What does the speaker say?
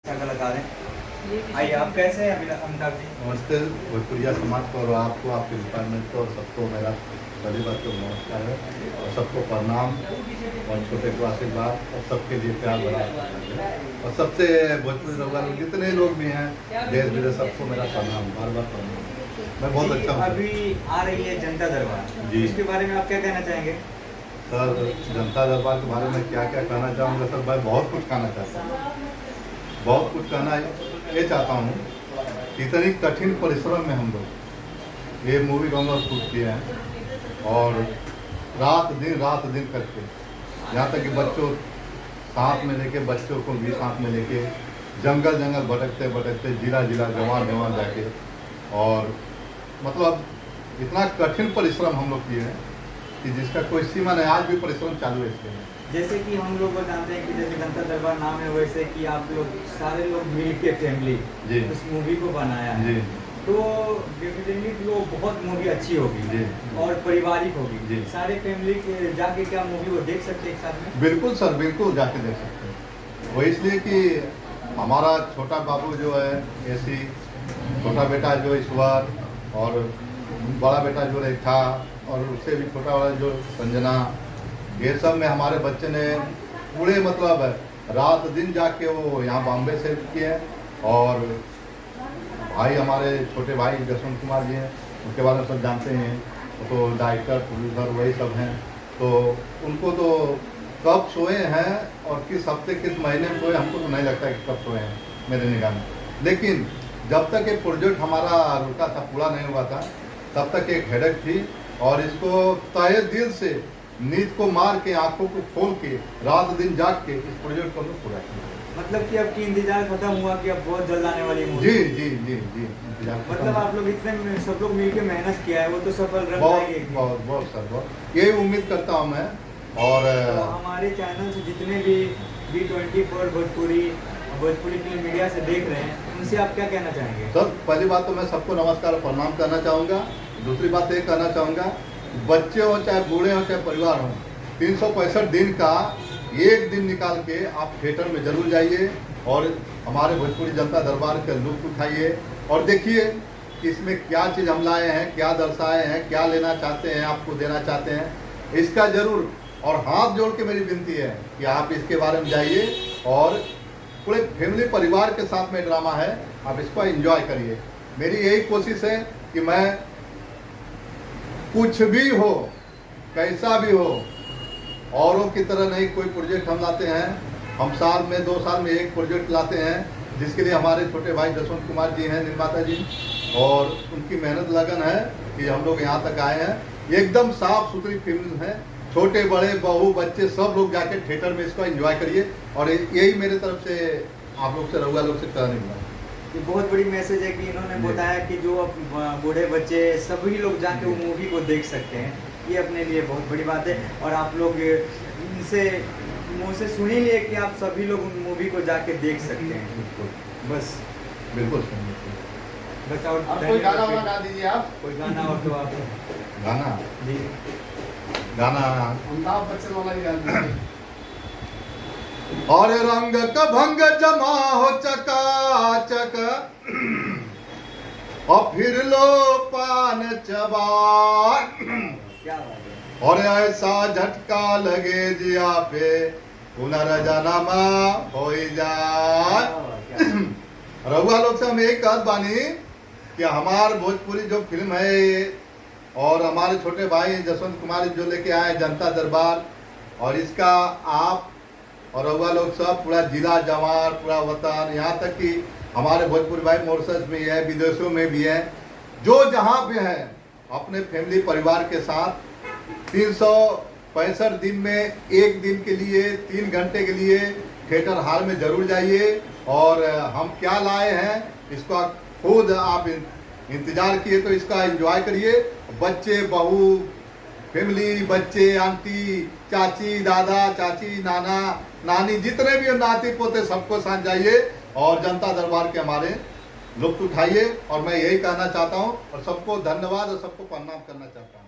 क्या कलाकार हैं। आइए, आप कैसे हैं अमिताभ जी? नमस्ते भोजपुरिया समाज को और आपको, आपके डिपार्टमेंट को और सबको मेरा पहली बात तो नमस्कार है और सबको प्रणाम और छोटे को आशीर्वाद और सबके लिए प्यार बड़ा और सबसे भोजपुरी लोग जितने लोग भी हैं देश विदेश सबको मेरा प्रणाम, बार बार प्रणाम। मैं बहुत अच्छा हूँ। अभी आ रही है जनता दरबार जी। इसके बारे में आप क्या कहना चाहेंगे? सर, जनता दरबार के बारे में क्या क्या कहना चाहूँगा सर, मैं बहुत कुछ कहना चाहता हूँ। बहुत कुछ कहना ये चाहता हूँ, इतनी कठिन परिश्रम में हम लोग ये मूवी हम शूट किए हैं और रात दिन करके, यहाँ तक कि बच्चों साथ में लेके, बच्चों को भी साथ में लेके जंगल भटकते भटकते जिला जवान जाके, और मतलब इतना कठिन परिश्रम हम लोग किए हैं कि जिसका कोई सीमा नहीं। आज भी परिश्रम चालू है इसके लिए। जैसे कि हम लोग जानते हैं कि जैसे जनता दरबार नाम है, वैसे कि आप लोग सारे लोग मिल के फैमिली जी उस मूवी को बनाया है जी तो डेफिनेटली वो बहुत मूवी अच्छी होगी जी और पारिवारिक होगी जी। सारे फैमिली के जाके क्या मूवी वो देख सकते हैं एक साथ में? बिल्कुल सर, बिल्कुल जाके देख सकते हैं। वो इसलिए कि हमारा छोटा बाबू जो है ऐसी, छोटा बेटा जो ईश्वर और बड़ा बेटा जो रेखा और उससे भी छोटा वाला जो संजना, ये सब में हमारे बच्चे ने पूरे मतलब रात दिन जाके वो यहाँ बॉम्बे से किए हैं। और भाई हमारे छोटे भाई जसवंत कुमार जी हैं, उनके बारे में सब जानते हैं, तो डायरेक्टर प्रोड्यूसर वही सब हैं। तो उनको तो कब सोए हैं और किस हफ्ते किस महीने में सोए हमको तो नहीं लगता कि कब सोए हैं मेरे निगाह में। लेकिन जब तक एक प्रोजेक्ट हमारा रुका था, पूरा नहीं हुआ था, तब तक एक हेडेक थी और इसको तहे दिल से नींद को मार के, आंखों को खोल के, रात दिन जाग के इस प्रोजेक्ट को हमने पूरा किया। मतलब कि आपकी इंतजार खत्म हुआ कि अब बहुत जल्द आने वाली मूवी? जी जी जी जी इंतजार खत्म मतलब हुआ। आप लोग इतने सब लोग मिलके मेहनत किया है, वो तो सफल रह बहुत जाएगी। बहुत बहुत सर, बहुत यही उम्मीद करता हूँ मैं। और तो हमारे चैनल से जितने भी B24 भोजपुरी फिल्म मीडिया से देख रहे हैं, उनसे आप क्या कहना चाहेंगे? सर, पहली बात तो मैं सबको नमस्कार और प्रणाम करना चाहूँगा। दूसरी बात ये कहना चाहूँगा, बच्चे हों चाहे बूढ़े हों चाहे परिवार हों, 365 दिन का एक दिन निकाल के आप थिएटर में जरूर जाइए और हमारे भोजपुरी जनता दरबार का लुत्फ उठाइए और देखिए कि इसमें क्या चीज़ हम लाए हैं, क्या दर्शाए हैं, क्या लेना चाहते हैं, आपको देना चाहते हैं, इसका जरूर। और हाथ जोड़ के मेरी विनती है कि आप इसके बारे में जाइए और पूरे फैमिली परिवार के साथ में ड्रामा है, आप इसको एंजॉय करिए। मेरी यही कोशिश है कि मैं कुछ भी हो, कैसा भी हो, औरों की तरह नहीं कोई प्रोजेक्ट हम लाते हैं। हम साल में 2 साल में एक प्रोजेक्ट लाते हैं, जिसके लिए हमारे छोटे भाई जसवंत कुमार जी हैं निर्माता जी, और उनकी मेहनत लगन है कि हम लोग यहाँ तक आए हैं। एकदम साफ सुथरी फिल्म है, छोटे बड़े बहू बच्चे सब लोग जाके थिएटर में इसको एंजॉय करिए। और यही मेरे तरफ से आप लोग से, रउआ लोग से कहने मिला। ये बहुत बड़ी मैसेज है कि इन्होंने बताया कि जो बूढ़े बच्चे सभी लोग जाके वो मूवी को देख सकते हैं, ये अपने लिए बहुत बड़ी बात है। और आप लोग इनसे मुँह से सुन ही लिए कि आप सभी लोग उन मूवी को जाके देख सकते हैं। बस बिल्कुल बस। और कोई गाना वाना गा दीजिए आप, कोई गाना और तो आप गाना जी गाना अमिताभ बच्चन वाला ही गा दीजिए। और रंग का भंग जमा हो चकाचक और फिर लो पान चबा, क्या बात है। और ऐसा झटका लगे जिया पे पुनर्जन्म हो जाए। रउआ लोग से हम एक कहत बानी कि हमार भोजपुरी जो फिल्म है और हमारे छोटे भाई जसवंत कुमार जो लेके आए जनता दरबार, और इसका आप और रउआ लोग सब पूरा जिला जवार, पूरा वतन, यहाँ तक कि हमारे भोजपुरी भाई मॉरिशस में है, विदेशों में भी है, जो जहाँ पे है, अपने फैमिली परिवार के साथ 365 दिन में एक दिन के लिए 3 घंटे के लिए थिएटर हॉल में जरूर जाइए। और हम क्या लाए हैं इसका खुद आप इंतजार किए तो इसका एंजॉय करिए। बच्चे बहू फैमिली, बच्चे, आंटी, चाची, दादा, चाची, नाना, नानी, जितने भी नाती पोते सबको साथ जाइए और जनता दरबार के हमारे लुत्फ उठाइए। और मैं यही कहना चाहता हूँ और सबको धन्यवाद और सबको प्रणाम करना चाहता हूँ।